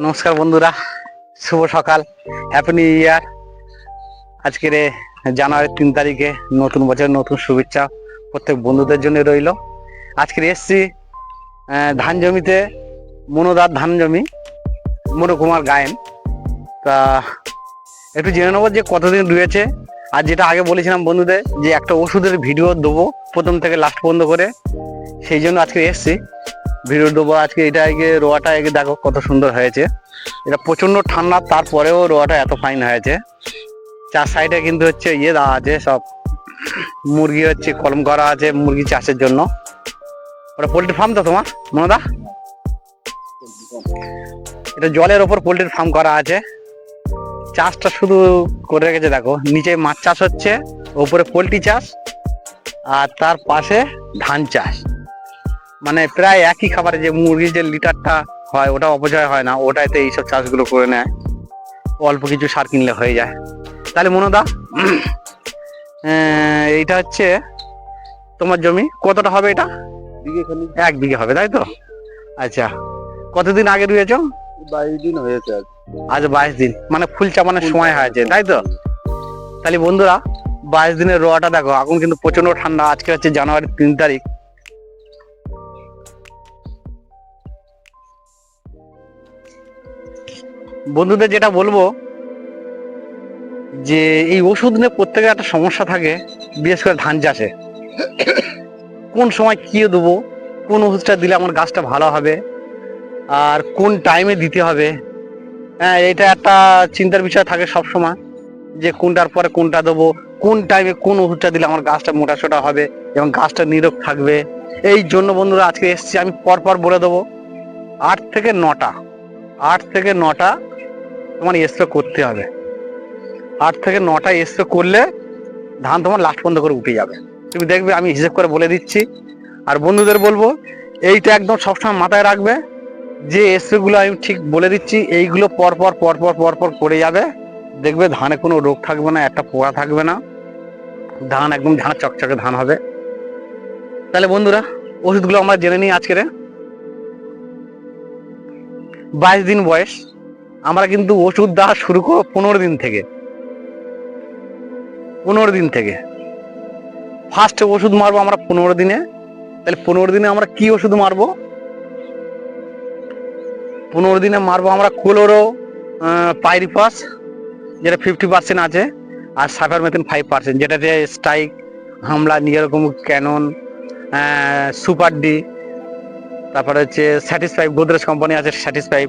নমস্কার বন্ধুরা, শুভ সকাল, হ্যাপি নিউ ইয়ার। আজকের জানুয়ারির 3 তারিখে নতুন বছর, নতুন শুভেচ্ছা প্রত্যেক বন্ধুদের জন্য রইল। আজকের এসছি ধান জমিতে, মনোদার ধান জমি, মনোকুমার গায়েন। তা একটু জেনে নেবো যে কতদিন রয়েছে। আর যেটা আগে বলেছিলাম বন্ধুদের যে একটা ওষুধের ভিডিও দেবো প্রথম থেকে লাস্ট পর্যন্ত করে, সেই জন্য আজকে এসছি ভিডিও দেবো। আজকে এটা আগে রোয়াটা আগে দেখো কত সুন্দর হয়েছে। এটা প্রচন্ড ঠান্ডা, তারপরেও রোয়াটা এত ফাইন হয়েছে। চার সাইডে কিন্তু হচ্ছে দেওয়া আছে, সব মুরগি হচ্ছে কলম করা আছে মুরগি চাষের জন্য। ওটা পোল্ট্রি ফার্ম তো তোমার মনোদা? এটা জলের ওপর পোল্ট্রির ফার্ম করা আছে। চাষটা শুধু করে রেখেছে দেখো, নিচে মাছ চাষ হচ্ছে, ওপরে পোল্ট্রি চাষ, আর তার পাশে ধান চাষ। মানে প্রায় একই খাবারে, যে মুরগির যে লিটারটা হয় ওটা অপচয় হয় না, ওটাতে এইসব চাষগুলো করে নেয়। অল্প কিছু সার কিনলে হয়ে যায়। তাহলে মনোদা, এইটা হচ্ছে তোমার জমি, কতটা হবে এটা? 1 বিঘে হবে, তাই তো? আচ্ছা, কতদিন আগে রুয়েছ? 22 দিন হয়েছে। আজ 22 দিন, মানে ফুল চাপানোর সময় হয়েছে, তাই তো? তাহলে বন্ধুরা, 22 দিনের রোয়াটা দেখো। এখন কিন্তু প্রচন্ড ঠান্ডা। আজকে হচ্ছে জানুয়ারির 3 তারিখ। বন্ধুদের যেটা বলবো যে এই ওষুধ নিয়ে প্রত্যেকের একটা সমস্যা থাকে, বিশেষ করে ধান চাষে। কোন সময় কি দেবো, কোন ওষুধটা দিলে আমার গাছটা ভালো হবে, আর কোন টাইমে দিতে হবে। হ্যাঁ, এটা একটা চিন্তার বিষয় থাকে সব সময়, যে কোনটার পরে কোনটা দেবো, কোন টাইমে কোন ওষুধটা দিলে আমার গাছটা মোটাসোটা হবে এবং গাছটা নিরোগ থাকবে। এই জন্য বন্ধুরা আজকে এসছি। আমি পরপর বলে দেবো। 8 থেকে 9টা তোমার স্প্রে করতে হবে। 8 থেকে 9টা স্প্রে করলে ধান তোমার লাস্ট পর্যন্ত করে উঠে যাবে। তুমি দেখবে, আমি হিসেব করে বলে দিচ্ছি। আর বন্ধুদের বলবো এইটা একদম সবসময় মাথায় রাখবে, যে স্প্রেগুলো আমি ঠিক বলে দিচ্ছি, এইগুলো পরপর করে যাবে। দেখবে ধানে কোনো রোগ থাকবে না, একটা পোকা থাকবে না, ধান একদম ঝাঁ চকচকে ধান হবে। তাহলে বন্ধুরা, ওষুধগুলো আমরা জেনে নিই আজকের। 22 দিন বয়স, আমরা কিন্তু ওষুধ দেওয়া শুরু করবো 15 দিন থেকে। 15 দিন থেকে ফার্স্ট ওষুধ মারবো আমরা 15 দিনে। তাহলে 15 দিনে আমরা কি ওষুধ মারবো? 15 দিনে মারবো আমরা ক্লোরো পাইরিফস, যেটা 50% আছে, আর সাইপারমেথ্রিন 5%, যেটাতে স্ট্রাইক, হামলা, এরকম ক্যানন, সুপার ডি, তারপরে হচ্ছে স্যাটিসফাই, গোদরেজ কোম্পানি আছে স্যাটিসফাই।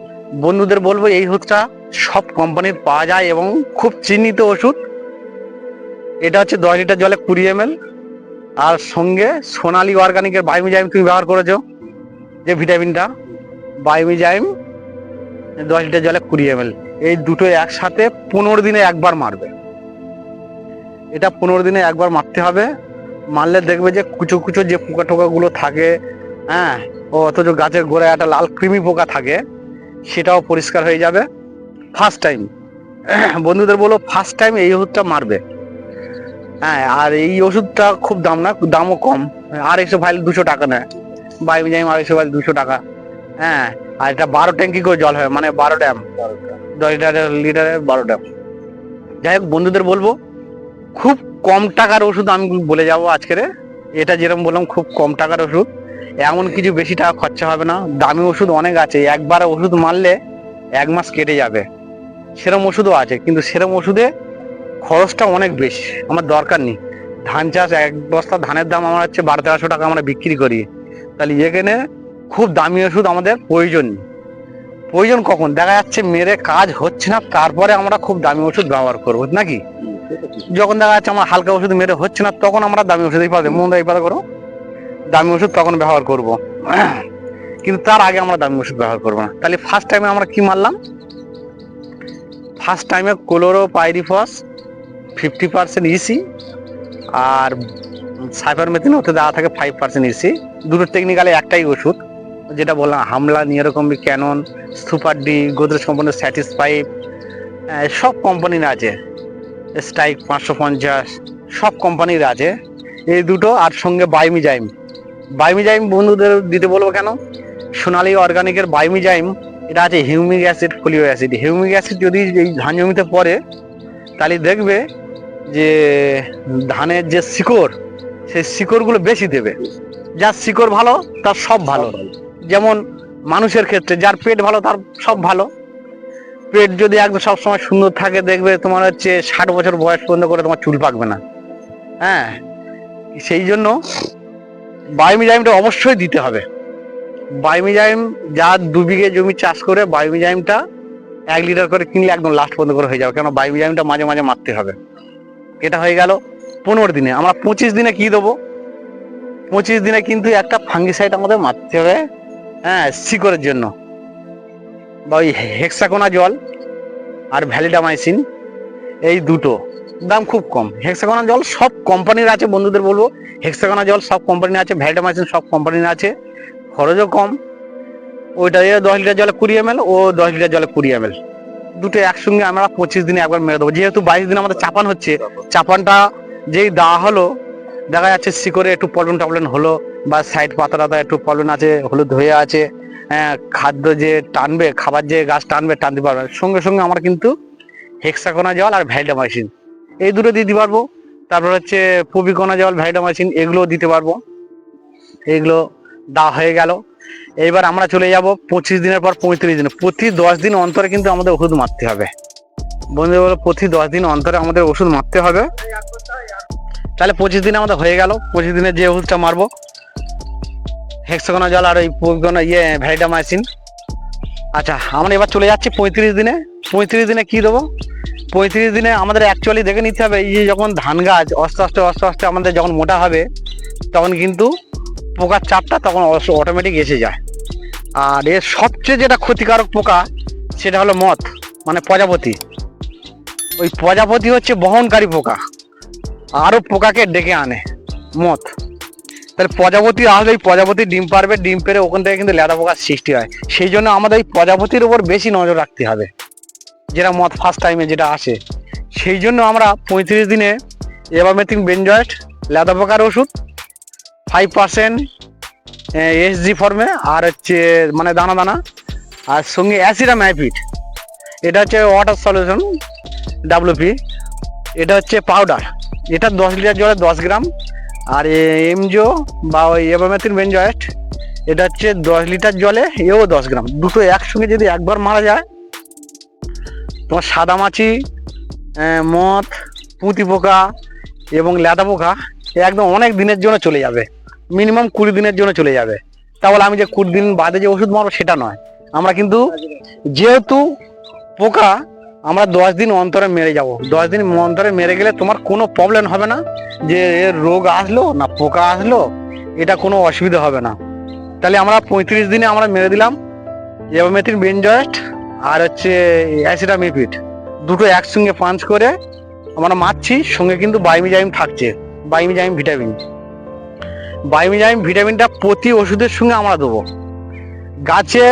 বন্ধুদের বলবো এই ওষুধটা সব কোম্পানির পাওয়া যায় এবং খুব চিহ্নিত ওষুধ। এটা হচ্ছে 10 লিটার জলে 20 ml। আর সঙ্গে সোনালী অর্গানিকের বায়োমিজাইম তুমি ব্যবহার করেছো, যে ভিটামিনটা, বায়োমিজাইম 10 লিটার জলে 20 ml। এই দুটো একসাথে 15 দিনে একবার মারবে। এটা 15 দিনে একবার মারতে হবে। মারলে দেখবে যে কুচো কুচো যে পোকা টোকাগুলো থাকে, হ্যাঁ, অথচ গাছের গোড়ায় একটা লাল কৃমি পোকা থাকে, সেটাও পরিষ্কার হয়ে যাবে। ফার্স্ট টাইম বন্ধুদের বলো, ফার্স্ট টাইম এই ওষুধটা মারবে। হ্যাঁ, আর এই ওষুধটা খুব দাম না, দামও কম। 250 ফাইল 200 টাকা নেয়। বায়োমিজাইম 250 ফাইল 200 টাকা। হ্যাঁ, আর এটা 12 ট্যাঙ্কি করে জল হয়, মানে 12 ড্যাম, 10 লিটারে 12 ড্যাম। যাই হোক, বন্ধুদের বলবো খুব কম টাকার ওষুধ আমি বলে যাবো আজকের। এটা যেরকম বললাম, খুব কম টাকার ওষুধ, এমন কিছু বেশি টাকা খরচা হবে না। দামি ওষুধ অনেক আছে, একবার ওষুধ মারলে 1 মাস কেটে যাবে, সেরম ওষুধও আছে। কিন্তু সেরম ওষুধে খরচটা অনেক বেশি, আমার দরকার নেই। ধান চাষ, 1 বস্তা ধানের দাম আমার হচ্ছে 1200-1300 টাকা আমরা বিক্রি করি। তাহলে এখানে খুব দামি ওষুধ আমাদের প্রয়োজন নেই। প্রয়োজন কখন? দেখা যাচ্ছে মেরে কাজ হচ্ছে না, তারপরে আমরা খুব দামি ওষুধ ব্যবহার করবো নাকি? যখন দেখা যাচ্ছে আমার হালকা ওষুধ মেরে হচ্ছে না, তখন আমরা দামি ওষুধ এই পাতা করো, দামি ওষুধ তখন ব্যবহার করব। কিন্তু তার আগে আমরা দামি ওষুধ ব্যবহার করবো না। তাহলে ফার্স্ট টাইমে আমরা কি মারলাম? ফার্স্ট টাইমে ক্লোরো পাইরিফস 50% ইসি, আর সাইপারমেথ্রিন ওতে দেওয়া থাকে 5% ইসি। দুটো টেকনিক্যালি একটাই ওষুধ, যেটা বললাম, হামলা, এরকম ক্যানন, সুপার ডি, গোদরেজ কোম্পানির স্যাটিসফাই, সব কোম্পানির আছে, স্ট্রাইক 550, সব কোম্পানির আছে এই দুটো। আর সঙ্গে বায়োমিজাইম বন্ধুদের দিতে বলবো কেন? সোনালী অর্গানিকের বায়োমিজাইম এটা আছে humic acid, folic acid. Humic acid যদি এই ধান জমিতে পড়ে তাহলে দেখবে যে ধানের যে শিকড়, সেই শিকড়গুলো বেশি দেবে। যার শিকড় ভালো তার সব ভালো। যেমন মানুষের ক্ষেত্রে যার পেট ভালো তার সব ভালো। পেট যদি একদম সবসময় সুন্দর থাকে, দেখবে তোমার হচ্ছে 60 বছর বয়স পর্যন্ত করে তোমার চুল পাকবে না। হ্যাঁ, সেই জন্য বায়োমিজাইমটা অবশ্যই দিতে হবে। বায়োমিজাইম যার 2 বিঘে জমি চাষ করে বায়োমিজাইমটা 1 লিটার করে কিনলে একদম লাস্ট পর্যন্ত করে হয়ে যাবে, কেন বায়োমিজাইমটা মাঝে মাঝে মারতে হবে। এটা হয়ে গেল 15 দিনে। আমরা 25 দিনে কি দেবো? 25 দিনে কিন্তু একটা ফাঙ্গিসাইড আমাদের মারতে হবে, হ্যাঁ, শিকড়ের জন্য। বা ওই হেক্সাকোনাজল আর ভ্যালিডামাইসিন, এই দুটো দাম খুব কম। হেক্সাকোনাজল সব কোম্পানির আছে, বন্ধুদের বলবো হেক্সাকোনাজল সব কোম্পানির আছে, ভ্যালিডামাইসিন সব কোম্পানির আছে, খরচও কম। ওইটা 10 লিটার জলে 20 ml, ও 10 লিটার জলে 20 ml, দুটো একসঙ্গে আমরা 25 দিনে একবার মেরে দেবো। যেহেতু 22 দিন আমাদের চাপান হচ্ছে, চাপানটা যেই দেওয়া হলো দেখা যাচ্ছে শিকড়ে একটু পলন টলন হলো, বা সাইড পাতা একটু পলন আছে, হলুদ হয়ে আছে, হ্যাঁ, খাদ্য যে টানবে, খাবার যে গাছ টানবে, টানতে পারবে, সঙ্গে সঙ্গে আমরা কিন্তু হেক্সাকোনাজল আর ভ্যালিডামাইসিন এই দুটো দিতে পারবো। তারপর হচ্ছে প্রোপিকোনাজল, ভ্যালিডামাইসিন এগুলো দিতে পারবো। এগুলো দেওয়া হয়ে গেল। এইবার আমরা চলে যাব 25 দিনের পর 35 দিনে। প্রতি 10 দিন অন্তরে কিন্তু আমাদের ওষুধ মারতে হবে। বন্ধু বলো, প্রতি 10 দিন অন্তরে আমাদের ওষুধ মারতে হবে। তাহলে 25 দিনে আমাদের হয়ে গেল। 25 দিনে যে ওষুধটা মারবো হেক্সাকোনাজল আর ওই ভ্যালিডামাইসিন। আচ্ছা, আমরা এবার চলে যাচ্ছি 35 দিনে। 35 দিনে কি দেবো? 35 দিনে আমাদের অ্যাকচুয়ালি দেখে নিতে হবে, এই যে যখন ধান গাছ আস্তে আস্তে আস্তে আস্তে আমাদের যখন মোটা হবে, তখন কিন্তু পোকার চাপটা তখন অটোমেটিক এসে যায়। আর এর সবচেয়ে যেটা ক্ষতিকারক পোকা সেটা হলো মথ, মানে প্রজাপতি। ওই প্রজাপতি হচ্ছে বহনকারী পোকা, আরও পোকাকে ডেকে আনে মথ। তাহলে প্রজাপতি আসলে ওই প্রজাপতি ডিম পারবে, ডিম পেরে ওখান থেকে কিন্তু লেদা পোকার সৃষ্টি হয়। সেই জন্য আমাদের ওই প্রজাপতির উপর বেশি নজর রাখতে হবে, যেটা মথ ফার্স্ট টাইমে যেটা আসে। সেই জন্য আমরা 35 দিনে এভারমেথিন বেনজয়েট লেদা পোকার ওষুধ 5% এসজি ফর্মে, আর হচ্ছে মানে দানা দানা, আর সঙ্গে অ্যাসিডামাইপিড, এটা হচ্ছে ওয়াটার সলিউশন WP, এটা হচ্ছে পাউডার, এটা 10 লিটার জলে 10 গ্রাম। আর এমজো বা ওই এভারমেথিন বেনজয়েট, এটা হচ্ছে 10 লিটার জলে এও 10 গ্রাম। দুটো একসঙ্গে যদি একবার মারা যায়, তোমার সাদামাছি, মথ, পুঁতি পোকা এবং লেদা পোকা একদম অনেক দিনের জন্য চলে যাবে, মিনিমাম 20 দিনের জন্য চলে যাবে। তাহলে আমি যে 20 দিন বাদে যে ওষুধ মারবো সেটা নয়, আমরা কিন্তু যেহেতু পোকা আমরা 10 দিন অন্তরে মেরে যাব। 10 দিন অন্তরে মেরে গেলে তোমার কোনো প্রবলেম হবে না যে এর রোগ আসলো না পোকা আসলো, এটা কোনো অসুবিধা হবে না। তাহলে আমরা 35 দিনে আমরা মেরে দিলাম এভারমেথিন বেনজয়েট আর হচ্ছে অ্যাসিডামিপিড, দুটো একসঙ্গে পাঞ্চ করে আমরা মারছি। সঙ্গে কিন্তু বায়োমিজাইম থাকছে, বায়োমিজাইম ভিটামিন। বায়োমিজাইম ভিটামিনটা প্রতি ওষুধের সঙ্গে আমরা দেবো। গাছে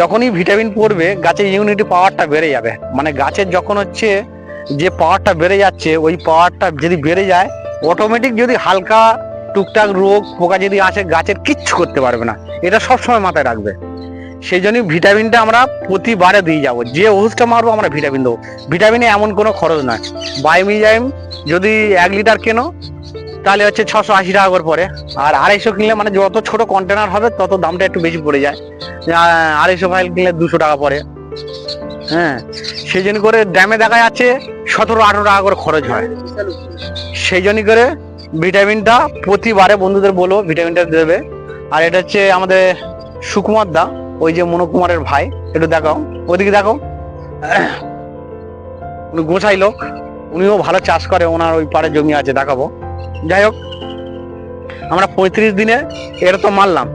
যখনই ভিটামিন পড়বে, গাছের ইমিউনিটি পাওয়ারটা বেড়ে যাবে। মানে গাছের যখন হচ্ছে যে পাওয়ারটা বেড়ে যাচ্ছে, ওই পাওয়ারটা যদি বেড়ে যায়, অটোমেটিক যদি হালকা টুকটাক রোগ পোকা যদি আসে, গাছের কিচ্ছু করতে পারবে না। এটা সবসময় মাথায় রাখবে। সেই জন্যই ভিটামিনটা আমরা প্রতিবারে দিয়ে যাবো। যে ওষুধটা মারবো আমরা ভিটামিন দেবো। ভিটামিনে এমন কোনো খরচ নয়। বায়োমিজাইম যদি 1 লিটার কেনো তাহলে হচ্ছে 680 টাকা করে পড়ে। আর 250 কিনলে, মানে যত ছোট কন্টেনার হবে তত দামটা একটু বেশি পড়ে যায়। 250 ফাইল কিনলে 200 টাকা পড়ে। হ্যাঁ, সেই জন্য করে ড্যামে দেখা যাচ্ছে 17-18 টাকা করে খরচ হয়। সেই জন্য করে ভিটামিনটা প্রতিবারে বন্ধুদের বলবো ভিটামিনটা দেবে। আর এটা হচ্ছে আমাদের সুকুমার দা, ওই যে মনোকুমারের ভাই, একটু দেখাও, ওইদিকে দেখো, উনি গোছাই লোক, উনিও ভালো চাষ করে, ওনার ওই পাড়ে জমি আছে, দেখাবো। যাই হোক, আমরা 35 দিনে এটা তো মারলাম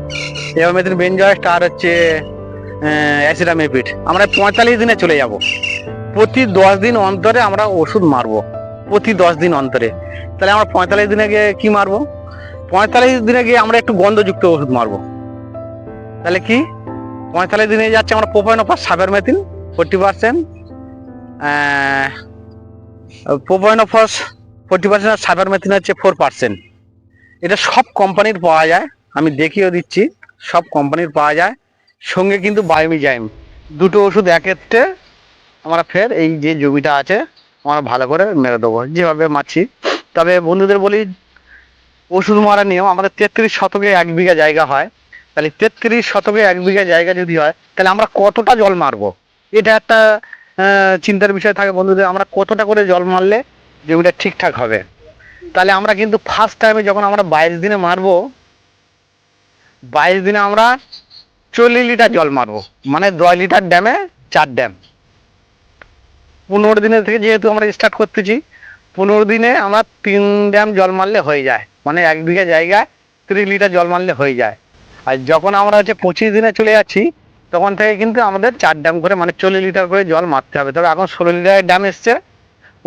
এভারমেথিন বেনজয়েট আর হচ্ছে অ্যাসিডামিপিড। আমরা 45 দিনে চলে যাব। প্রতি 10 দিন অন্তরে আমরা ওষুধ মারবো, প্রতি 10 দিন অন্তরে। তাহলে আমরা 45 দিনে গিয়ে কি মারবো? 45 দিনে গিয়ে আমরা একটু গন্ধযুক্ত ওষুধ মারবো। তাহলে কি 45 দিনে যাচ্ছে আমরা প্রোপাইনোফস সাইপারমেথিন 40%, প্রোপাইনোফস 40%, আর সাইপারমেথিন হচ্ছে 4%। এটা সব কোম্পানির পাওয়া যায়, আমি দেখিয়ে দিচ্ছি, সব কোম্পানির পাওয়া যায়। সঙ্গে কিন্তু বায়োমিজাইম দুটো ওষুধ একত্রে আমরা ফের এই যে জমিটা আছে আমরা ভালো করে মেরে দেবো যেভাবে মারছি। তবে বন্ধুদের বলি, ওষুধ মারার নিয়ম আমাদের 33 শতকে 1 বিঘা জায়গা হয়, তাহলে 33 শতকে 1 বিঘা জায়গা যদি হয় তাহলে আমরা কতটা জল মারবো, এটা একটা চিন্তার বিষয় থাকে বন্ধুদের। আমরা কতটা করে জল মারলে জমিটা ঠিকঠাক হবে। তাহলে আমরা কিন্তু ফার্স্ট টাইমে যখন আমরা 22 দিনে মারবো, 22 দিনে আমরা 40 লিটার জল মারবো, মানে 10 লিটার ড্যামে 4 ড্যাম। 15 দিনের থেকে যেহেতু আমরা স্টার্ট করতেছি, 15 দিনে আমরা 3 ড্যাম জল মারলে হয়ে যায়, মানে 1 বিঘা জায়গায় 30 লিটার জল মারলে হয়ে যায়। আর যখন আমরা হচ্ছে 25 দিনে চলে যাচ্ছি তখন থেকে কিন্তু আমাদের 4 ড্যাম করে মানে 40 লিটার করে জল মারতে হবে। তবে এখন 16 লিটারের ড্যাম এসছে,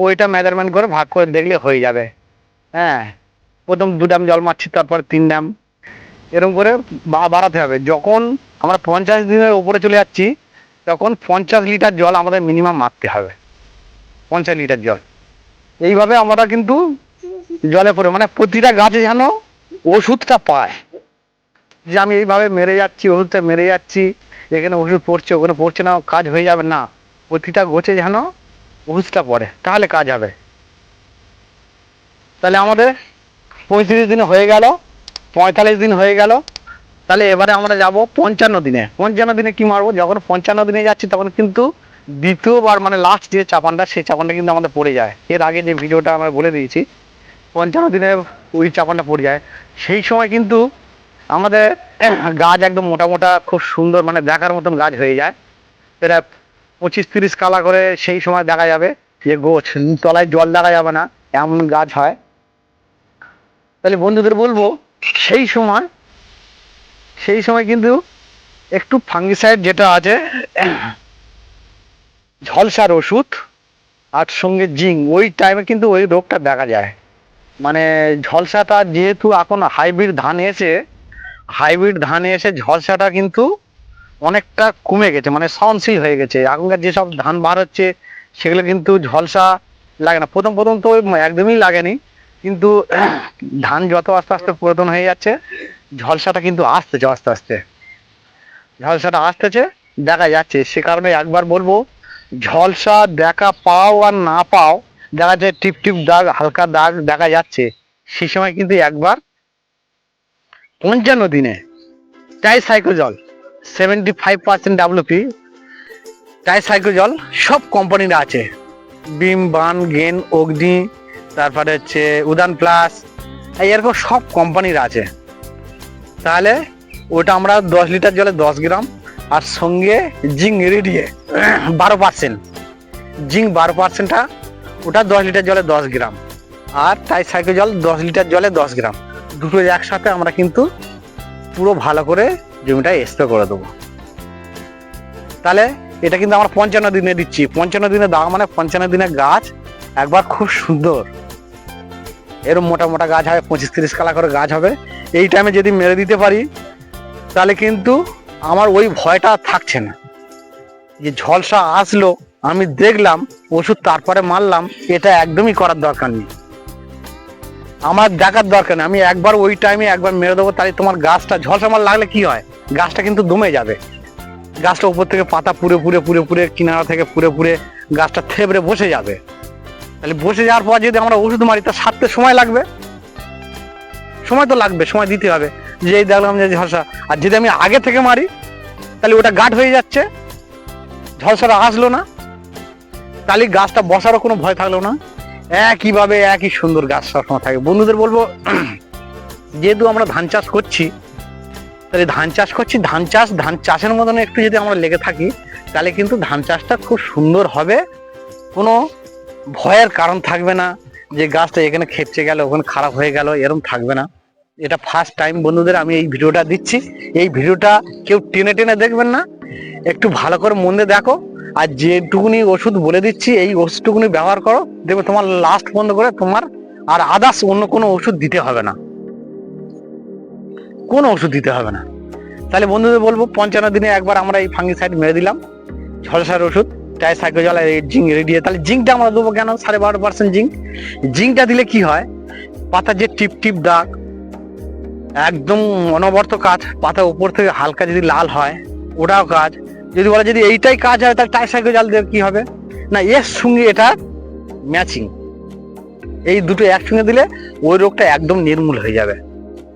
ওইটা মেজারমেন্ট করে ভাগ করে দেখলে হয়ে যাবে। হ্যাঁ, প্রথম 2 ড্যাম জল মারছি, তারপর 3 ড্যাম, এরকম করে বাড়াতে হবে। যখন আমরা 50 দিনের উপরে চলে যাচ্ছি তখন 50 লিটার জল আমাদের মিনিমাম মারতে হবে, 50 লিটার জল। এইভাবে আমরা কিন্তু জলে পড়ে মানে প্রতিটা গাছে যেন ওষুধটা পায়, যে আমি এইভাবে মেরে যাচ্ছি, ওষুধটা মেরে যাচ্ছি, এখানে ওষুধ পড়ছে ওখানে পড়ছে না, কাজ হয়ে যাবে না। প্রতিটা গোছে যেন ওষুধটা পড়ে, তাহলে কাজ হবে। তাহলে আমাদের 35 দিন হয়ে গেল, 45 দিন হয়ে গেল, তাহলে এবারে আমরা যাব 55 দিনে। 55 দিনে কি মারবো? যখন 55 দিনে যাচ্ছি তখন কিন্তু দ্বিতীয়বার মানে লাস্ট যে চাপানটা, সেই চাপানটা কিন্তু আমাদের পড়ে যায়। এর আগে যে ভিডিওটা আমরা বলে দিয়েছি 55 দিনে ওই চাপানটা পড়ে যায়। সেই সময় কিন্তু আমাদের গাছ একদম মোটা মোটা খুব সুন্দর মানে দেখার মতন গাছ হয়ে যায়, প্রায় 25-30 কালা করে সেই সময় দেখা যাবে যে গোছ, তলায় জল দেখা যাবে না, এমন গাছ হয়। তাহলে বন্ধুদের বলবো সেই সময় কিন্তু একটু ফাঙ্গিসাইড যেটা আছে ঝলসার ওষুধ আর সঙ্গে জিঙ্ক, ওই টাইমে কিন্তু ওই রোগটা দেখা যায়। মানে ঝলসাটা যেহেতু এখন হাইব্রিড ধান এসে ঝলসাটা কিন্তু অনেকটা কমে গেছে, মানে সহনশীল হয়ে গেছে। এখনকার যেসব ধান বার হচ্ছে সেগুলো কিন্তু ঝলসা লাগে না। প্রথম প্রথম তো একদমই লাগেনি, কিন্তু ধান যত আস্তে আস্তে পুরাতন হয়ে যাচ্ছে ঝলসাটা কিন্তু আসতেছে, আস্তে আস্তে ঝলসাটা আসতেছে, দেখা যাচ্ছে। সে কারণে একবার বলবো, ঝলসা দেখা পাও আর না পাও, দেখা যাচ্ছে টিপ টিপ দাগ, হালকা দাগ দেখা যাচ্ছে, সেই সময় কিন্তু একবার 55 দিনে ট্রাইসাইক্লোজল 75% WP ট্রাইসাইক্লোজল সব কোম্পানির আছে, বিম, বান, গেন, অগ্নি, তারপরে হচ্ছে উদান প্লাস, এরকম সব কোম্পানির আছে। তাহলে ওটা আমরা 10 লিটার জলে 10 গ্রাম, আর সঙ্গে জিঙ্ক রেডিয়ে 12%, জিঙ্ক 12%টা ওটা 10 লিটার জলে 10 গ্রাম, আর ট্রাইসাইক্লোজল 10 লিটার জলে 10 গ্রাম, দুটো একসাথে আমরা কিন্তু পুরো ভালো করে জমিটা স্প্রে করে দেবো। তাহলে এটা কিন্তু আমরা 55 দিনে দিচ্ছি। 55 দিনে দেওয়া মানে 55 দিনের গাছ একবার খুব সুন্দর, এরকম মোটা মোটা গাছ হবে, 25-30 কালা করে গাছ হবে। এই টাইমে যদি মেরে দিতে পারি তাহলে কিন্তু আমার ওই ভয়টা থাকছে না যে ঝলসা আসলো আমি দেখলাম ওষুধ তারপরে মারলাম, এটা একদমই করার দরকার নেই, আমার দেখার দরকার নেই। আমি একবার ওই টাইমে একবার মেরে দেবো, তাহলে তোমার গাছটা ঝলসা মার লাগলে কি হয়, গাছটা কিন্তু দমে যাবে, গাছটা উপর থেকে পাতা পুড়ে পুড়ে পুড়ে পুড়ে কিনারা থেকে পুড়ে পুড়ে গাছটা থেবড়ে বসে যাবে। তাহলে বসে যাওয়ার পর যদি আমরা ওষুধ মারি তা সারতে সময় লাগবে, সময় তো লাগবে, সময় দিতে হবে। যে এই দেখলাম যে ঝলসা, আর যদি আমি আগে থেকে মারি তাহলে ওটা গাঢ় হয়ে যাচ্ছে, ঝলসাটা আসলো না, তাহলে গাছটা বসারও কোনো ভয় থাকলো না, একইভাবে একই সুন্দর গাছ সবসময় থাকে। বন্ধুদের বলবো, যেহেতু আমরা ধান চাষ করছি, তাহলে ধান চাষের মতন একটু যদি আমরা লেগে থাকি তাহলে কিন্তু ধান চাষটা খুব সুন্দর হবে, কোনো ভয়ের কারণ থাকবে না যে গাছটা এখানে খেপচে গেল ওখানে খারাপ হয়ে গেল, এরকম থাকবে না। এটা ফার্স্ট টাইম বন্ধুদের আমি এই ভিডিওটা দিচ্ছি, এই ভিডিওটা কেউ টেনে টেনে দেখবেন না, একটু ভালো করে মন দিয়ে দেখো, আর যেটুকুনি ওষুধ বলে দিচ্ছি এই ওষুধটুকুনি ব্যবহার করো, দেখবে তোমার লাস্ট বন্ধ করে তোমার আর আদার্স অন্য কোনো ওষুধ দিতে হবে না, কোনো ওষুধ দিতে হবে না। তাহলে বন্ধুদের বলবো 55 দিনে একবার আমরা এই ফাঙ্গিসাইড মেরে দিলাম, ঝলসার ওষুধ ট্রাইসাইক্লোজল আর জিঙ্ক রেডিয়ে। তাহলে জিঙ্কটা আমরা দেবো কেন? 12.5% জিঙ্ক। জিঙ্কটা দিলে কি হয়, পাতার যে টিপ টিপ দাগ একদম অনবরত কাজ, পাতা উপর থেকে হালকা যদি লাল হয় ওটাও কাজ, যদি বলে যদি এইটাই কাজ হয় তাহলে ট্রাইসাইক্লোজাল দিয়ে কি হবে, না এর সঙ্গে এটা ম্যাচিং, এই দুটো একসঙ্গে দিলে ওই রোগটা একদম নির্মূল হয়ে যাবে।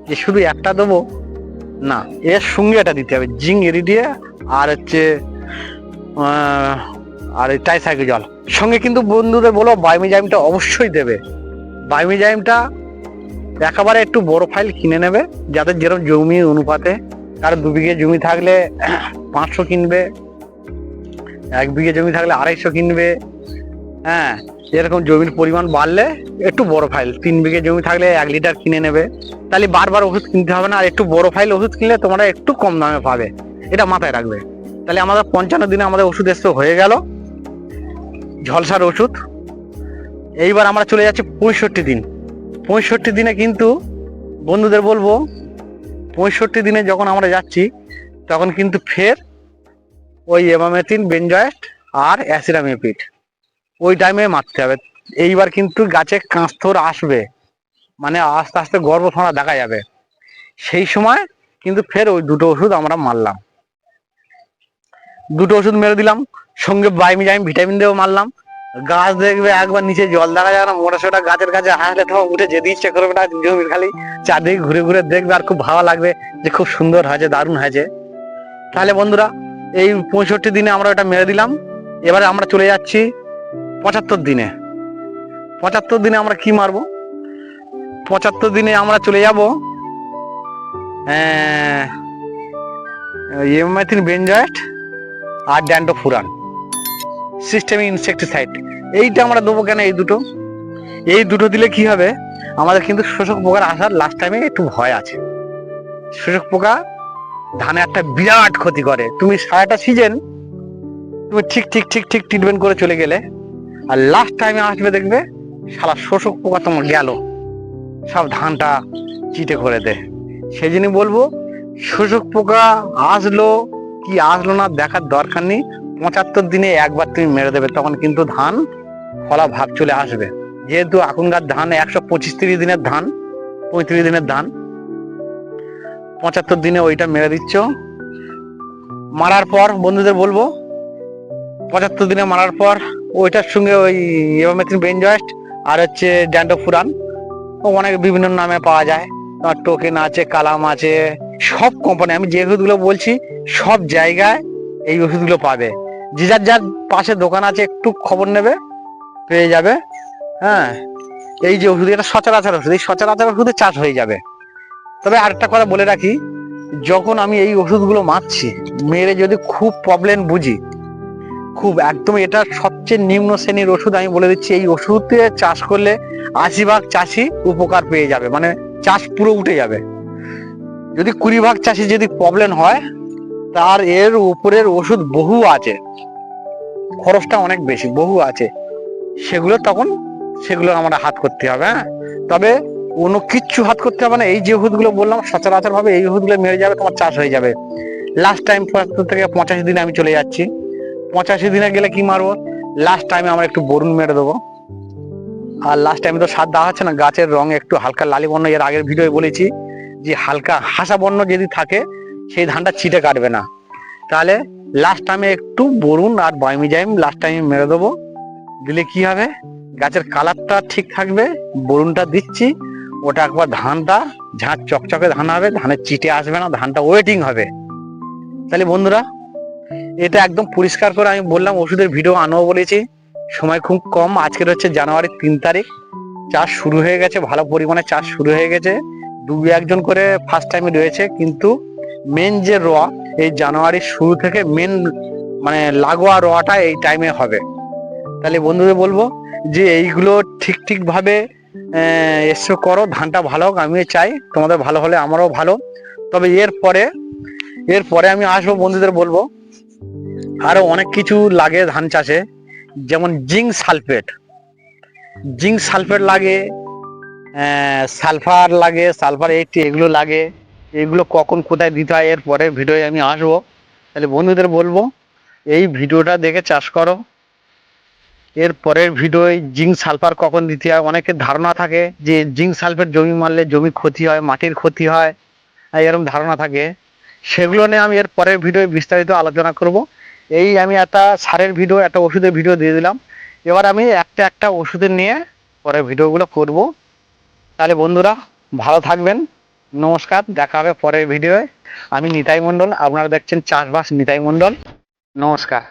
যে শুধু একটা দেবো না, এর সঙ্গে এটা দিতে হবে, জিঙ্ক এরিডিয়া আর হচ্ছে আর ট্রাইসাইক্লোজাল সঙ্গে। কিন্তু বন্ধুদের বলো বায়োমিজাইমটা অবশ্যই দেবে। বায়োমিজাইমটা একেবারে একটু বড় ফাইল কিনে নেবে, যাদের যেরকম জমি অনুপাতে, কারো 2 বিঘে জমি থাকলে 500 কিনবে, 1 বিঘে জমি থাকলে 250 কিনবে। হ্যাঁ, এরকম জমির পরিমাণ বাড়লে একটু বড় ফাইল, 3 বিঘে জমি থাকলে 1 লিটার কিনে নেবে, তাহলে বারবার ওষুধ কিনতে হবে না। আর একটু বড় ফাইল ওষুধ কিনলে তোমরা একটু কম দামে পাবে, এটা মাথায় রাখবে। তাহলে আমাদের 55 দিনে আমাদের ওষুধ এসে হয়ে গেল, ঝলসার ওষুধ। এইবার আমরা চলে যাচ্ছি 65 দিন। 65 দিনে কিন্তু বন্ধুদের বলবো, 65 দিনে যখন আমরা যাচ্ছি তখন কিন্তু ফের ওই এমামেথিন বেনজয়েট আর অ্যাসিরামিপিড ওই টাইমে মারতে হবে। এইবার কিন্তু গাছে কাঁচথোর আসবে, মানে আস্তে আস্তে গর্ভধারণ দেখা যাবে, সেই সময় কিন্তু ফের ওই দুটো ওষুধ আমরা মারলাম। দুটো ওষুধ মেরে দিলাম, সঙ্গে বায়োমিজাইম ভিটামিন দিয়েও মারলাম। গাছ দেখবে একবার নিচে জল দেখা যায় না, মোটা সোটা গাছের কাছে হাসলে তোমার উঠে যেতে ইচ্ছে করবে না, জমির খালি চারদিকে ঘুরে ঘুরে দেখবে আর খুব ভালো লাগবে যে খুব সুন্দর হয়েছে, দারুণ হয়েছে। তাহলে বন্ধুরা এই 65 দিনে আমরা এটা মেরে দিলাম। এবারে আমরা চলে যাচ্ছি 75 দিনে। 75 দিনে আমরা কি মারবো? 75 দিনে আমরা চলে যাব এমামেথিন বেনজয়েট আর ড্যান্ডোফুরান সিস্টেমিক ইনসেক্টিসাইড। এইটা আমরা দেবো কেন? এই দুটো দিলে কি হবে, আমাদের কিন্তু শোষক পোকার আসার লাস্ট টাইমে একটু ভয় আছে। শোষক পোকা ধানে একটা বিরাট ক্ষতি করে। তুমি সারাটা সিজন তুমি ঠিক ঠিক ঠিক ঠিক ট্রিটমেন্ট করে চলে গেলে, আর লাস্ট টাইমে আসবে দেখবে সারা শোষক পোকা তোমার গেল, সব ধানটা চিটে করে দেয়। সেই জন্য বলবো শোষক পোকা আসলো কি আসলো না দেখার দরকার নেই, 75 দিনে একবার তুমি মেরে দেবে, তখন কিন্তু ধান ফলা ভাব চলে আসবে। যেহেতু এখনকার ধান 125-30 দিনের ধান, 35 দিনের ধান, 75 দিনে ওইটা মেরে দিচ্ছ। মারার পর বন্ধুদের বলবো 75 দিনে মারার পর ওইটার সঙ্গে ওই এমামেথিন বেনজয়েট আর হচ্ছে ড্যান্ডোফুরান, অনেক বিভিন্ন নামে পাওয়া যায়, তোমার টোকেন আছে, কালাম আছে, সব কোম্পানি, আমি যে ওষুধগুলো বলছি সব জায়গায় এই ওষুধগুলো পাবে। যে যার যার পাশে দোকান আছে একটু খবর নেবে, পেয়ে যাবে। হ্যাঁ, এই যে ওষুধ, এটা সচরাচর ওষুধ, এই সচরাচর ওষুধে চাষ হয়ে যাবে। তবে আরেকটা কথা বলে রাখি, যখন আমি এই ওষুধগুলো মারছি, মেরে যদি খুব প্রবলেম বুঝি, খুব একদম এটা সবচেয়ে নিম্ন শ্রেণীর ওষুধ, আমি বলে দিচ্ছি এই ওষুধে চাষ করলে 80 ভাগ চাষি উপকার পেয়ে যাবে, মানে চাষ পুরো উঠে যাবে। যদি 20 ভাগ চাষি যদি প্রবলেম হয়, তার এর উপরের ওষুধ বহু আছে, খরচটা অনেক বেশি, বহু আছে, সেগুলো আমরা হাত করতে হবে। হ্যাঁ, তবে কোনো কিচ্ছু হাত করতে হবে না, এই যে ওষুধগুলো বললাম সচরাচর ভাবে এই ওষুধগুলো মেরে যাবে, তোমার চাষ হয়ে যাবে। লাস্ট টাইম 75 থেকে 85 দিনে আমি চলে যাচ্ছি। 85 দিনে গেলে কি মারবো? লাস্ট টাইমে আমরা একটু বরুণ মেরে দেবো। আর লাস্ট টাইমে তো সার দেওয়া হচ্ছে না, গাছের রং একটু হালকা লালি বর্ণ, এর আগের ভিডিও বলেছি যে হালকা হাসা বর্ণ যদি থাকে সেই ধানটা ছিটে কাটবে না। তাহলে লাস্ট টাইমে একটু বরুণ আর বায়োমিজাইম লাস্ট টাইমে মেরে দেবো, দিলে কি হবে, গাছের কালারটা ঠিক থাকবে। বরুণটা দিচ্ছি, ওটা একবার ধানটা ঝাঁট চকচকে ধান হবে, ধানের চিটে আসবে না, ধানটা ওয়েটিং হবে। তাহলে বন্ধুরা এটা একদম পরিষ্কার করে আমি বললাম, ওষুধের ভিডিও আনবো বলেছি, সময় খুব কম। আজকের হচ্ছে জানুয়ারির 3 তারিখ, চাষ শুরু হয়ে গেছে, ভালো পরিমাণে চাষ শুরু হয়ে গেছে, 2-1 করে ফার্স্ট টাইমে রয়েছে, কিন্তু মেন যে রোয়া এই জানুয়ারির শুরু থেকে মেন মানে লাগোয়া রোয়াটা এই টাইমে হবে। তাহলে বন্ধুদের বলবো যে এইগুলো ঠিক ঠিক ভাবে এসে করো, ধানটা ভালো হোক, আমিও চাই তোমাদের ভালো হলে আমারও ভালো। তবে এরপরে আমি আসবো, বন্ধুদের বলবো আরো অনেক কিছু লাগে ধান চাষে, যেমন জিঙ্ক সালফেট লাগে, সালফার লাগে, সালফার 80 এগুলো লাগে। এগুলো কখন কোথায় দিতে হয় এরপরে ভিডিও আমি আসবো। তাহলে বন্ধুদের বলবো এই ভিডিওটা দেখে চাষ করো। এর পরের ভিডিও জিঙ্ক সালফার কখন দিতে হয়, অনেকের ধারণা থাকে যে জিঙ্ক সালফেট জমি মারলে জমি ক্ষতি হয়, মাটির ক্ষতি হয়, এরকম ধারণা থাকে। সেগুলো নিয়ে আমি এর পরের ভিডিও বিস্তারিত আলোচনা করব। এই আমি একটা সারের ভিডিও, একটা ওষুধের ভিডিও দিয়ে দিলাম। এবার আমি একটা একটা ওষুধের নিয়ে পরে ভিডিওগুলো করব। তাহলে বন্ধুরা ভালো থাকবেন, নমস্কার, দেখা হবে পরের ভিডিওয়ে। আমি নিতাই মণ্ডল, আপনারা দেখছেন চাষবাস নিতাই মণ্ডল, নমস্কার।